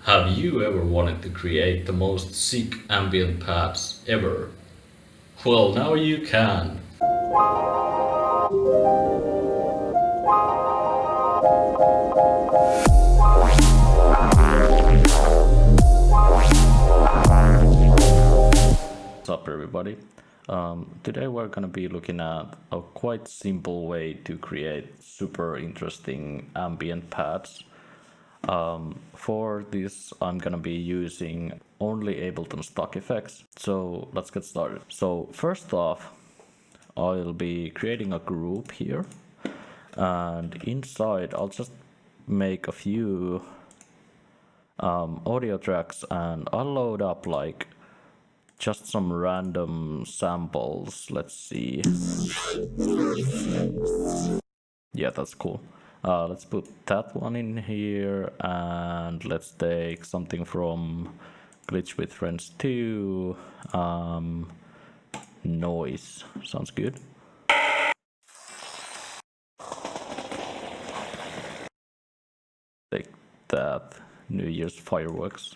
Have you ever wanted to create the most sick ambient pads ever? Well, now you can. What's up, everybody? Today we're gonna be looking at a quite simple way to create super interesting ambient pads. For this, I'm gonna be using only Ableton stock effects. So let's get started. So first off, I'll be creating a group here, and inside I'll just make a few audio tracks, and I'll load up like just some random samples. Let's see. Yeah, that's cool. Let's put that one in here, and let's take something from Glitch with Friends 2. Noise. Sounds good. Take that. New Year's fireworks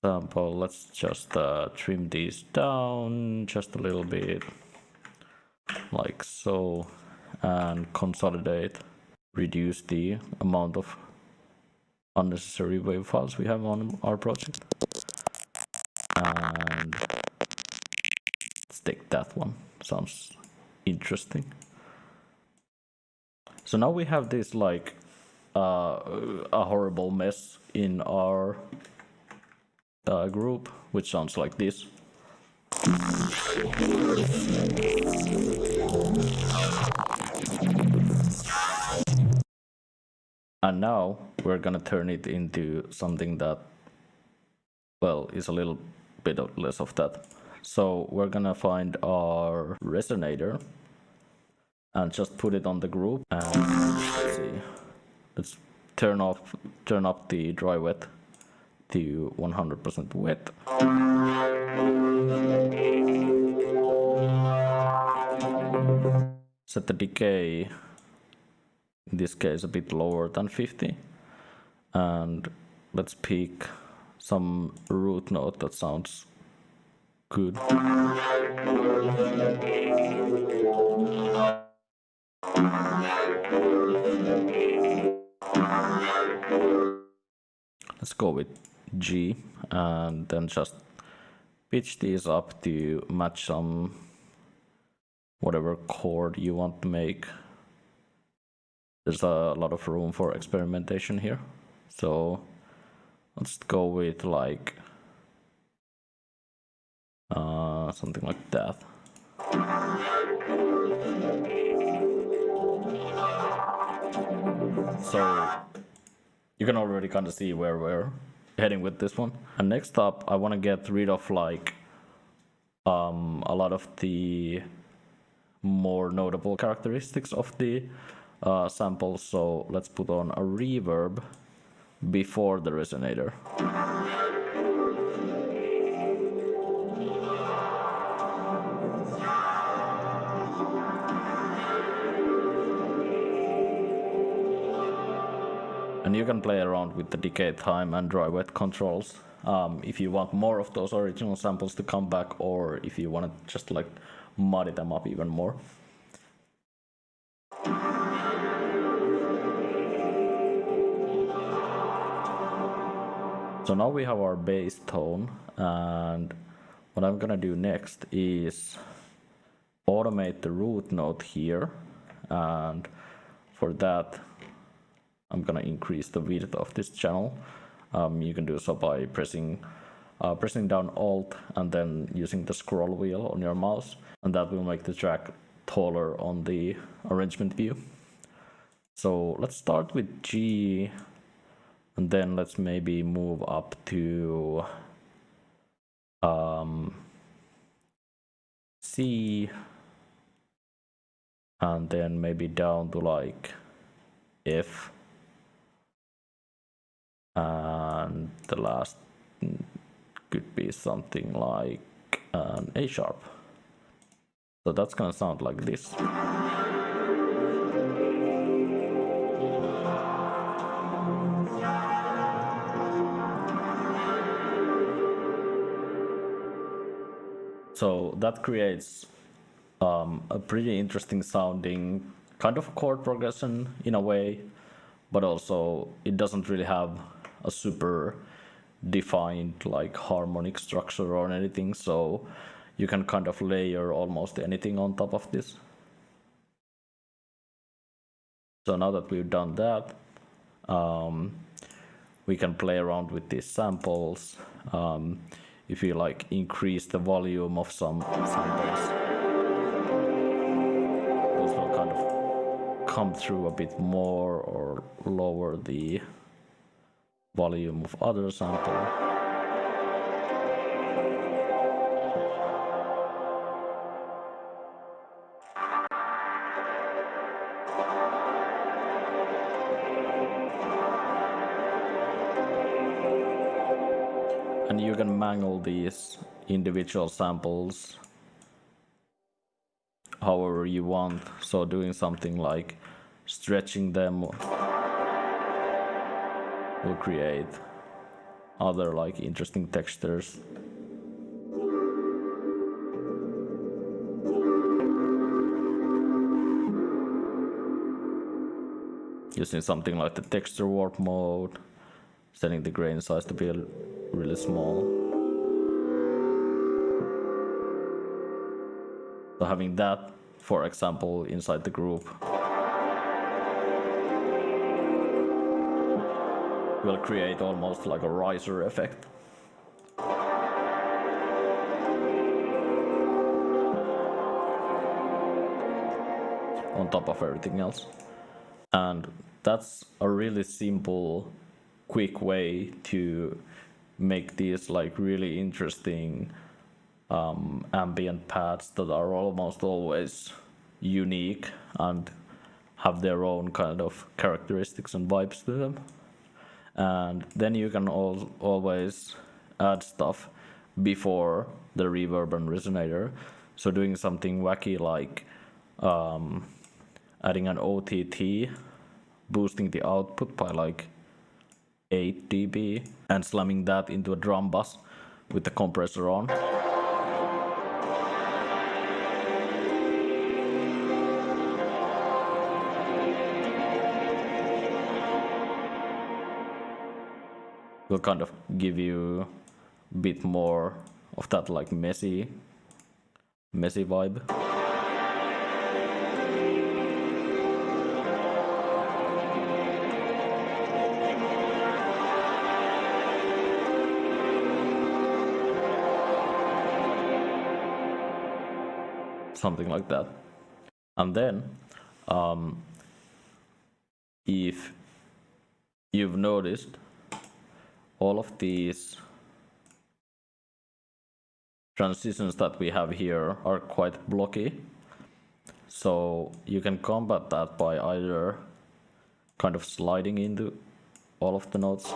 sample. Let's just trim these down just a little bit, like so, and consolidate. Reduce the amount of unnecessary wave files we have on our project. And let's take that one. Sounds interesting. So now we have this like a horrible mess in our group, which sounds like this. And now we're gonna turn it into something that, well, is a little bit less of that. So we're gonna find our resonator and just put it on the group, and let's see. Let's turn up the dry wet to 100% wet. Set the decay, in this case a bit lower than 50, and let's pick some root note that sounds good. Let's go with G, and then just pitch these up to match some whatever chord you want to make. There's a lot of room for experimentation here, so let's go with like something like that. So you can already kind of see where we're heading with this one. And next up, I want to get rid of like a lot of the more notable characteristics of the samples. So let's put on a reverb before the resonator. And you can play around with the decay time and dry wet controls if you want more of those original samples to come back, or if you want to just like muddy them up even more. So now we have our bass tone, and what I'm gonna do next is automate the root note here, and for that I'm gonna increase the width of this channel. You can do so by pressing down Alt and then using the scroll wheel on your mouse, and that will make the track taller on the arrangement view. So let's start with G, and then let's maybe move up to C, and then maybe down to like F, and the last could be something like an A sharp. So that's gonna sound like this. So that creates a pretty interesting sounding kind of chord progression in a way, but also it doesn't really have a super defined like harmonic structure or anything, so you can kind of layer almost anything on top of this. So now that we've done that, we can play around with these samples. If you like increase the volume of some samples, those will kind of come through a bit more, or lower the volume of other sample. And you can mangle these individual samples however you want. So doing something like stretching them will create other like interesting textures. Using something like the texture warp mode, setting the grain size to be really small. So having that, for example, inside the group will create almost like a riser effect. On top of everything else. And that's a really simple, quick way to make these like really interesting ambient pads that are almost always unique and have their own kind of characteristics and vibes to them. And then you can always add stuff before the reverb and resonator. So doing something wacky like adding an OTT, boosting the output by like 8 dB, and slamming that into a drum bus with the compressor on. Will kind of give you a bit more of that like messy vibe. Something like that. And then if you've noticed, all of these transitions that we have here are quite blocky. So you can combat that by either kind of sliding into all of the notes,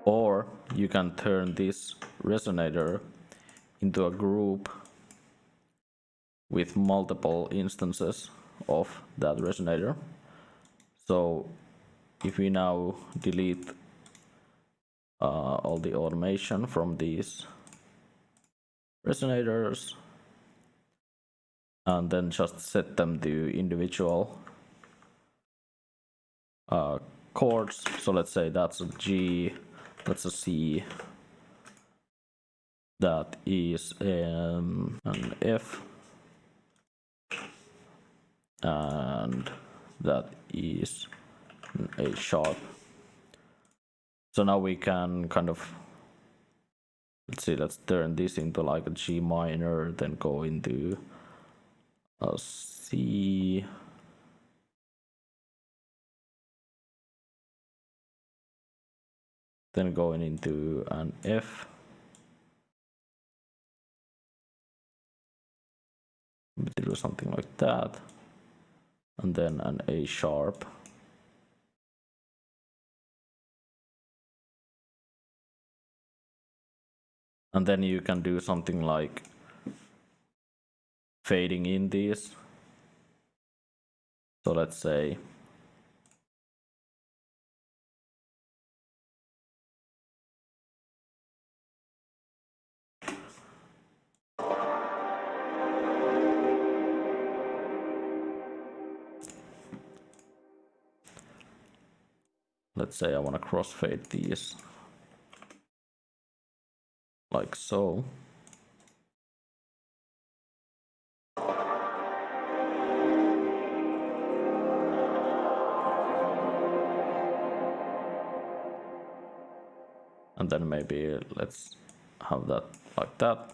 or you can turn this resonator into a group with multiple instances of that resonator. So if we now delete all the automation from these resonators and then just set them to individual chords. So let's say that's a G, that's a C, that is an F, and that is an A sharp. So now we can kind of, let's turn this into like a G minor, then go into a C, then going into an F, do something like that, and then an A sharp. And then you can do something like fading in these. So let's say I want to crossfade these like so. And then maybe let's have that like that.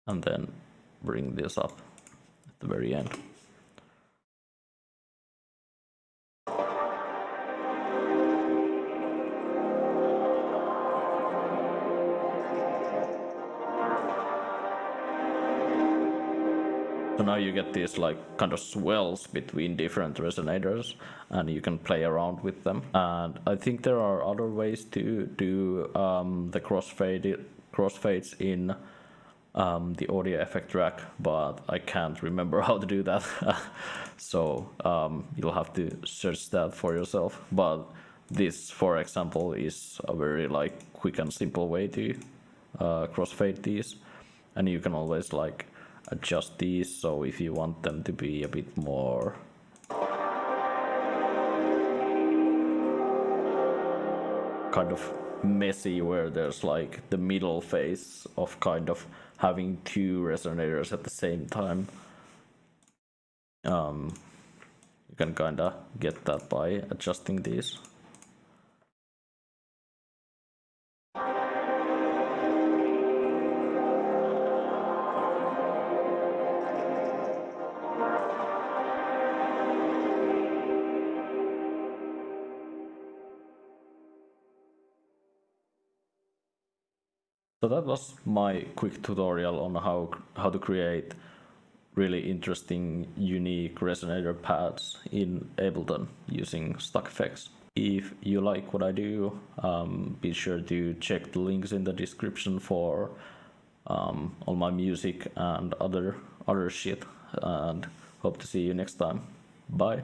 And then bring this up at the very end. So now you get these like kind of swells between different resonators, and you can play around with them. And I think there are other ways to do the crossfades in the audio effect track, but I can't remember how to do that. So you'll have to search that for yourself. But this, for example, is a very like quick and simple way to crossfade these, and you can always like adjust these. So if you want them to be a bit more kind of messy, where there's like the middle phase of kind of having two resonators at the same time, you can kind of get that by adjusting these. So that was my quick tutorial on how to create really interesting, unique resonator pads in Ableton using stock effects. If you like what I do, be sure to check the links in the description for all my music and other shit, and hope to see you next time. Bye.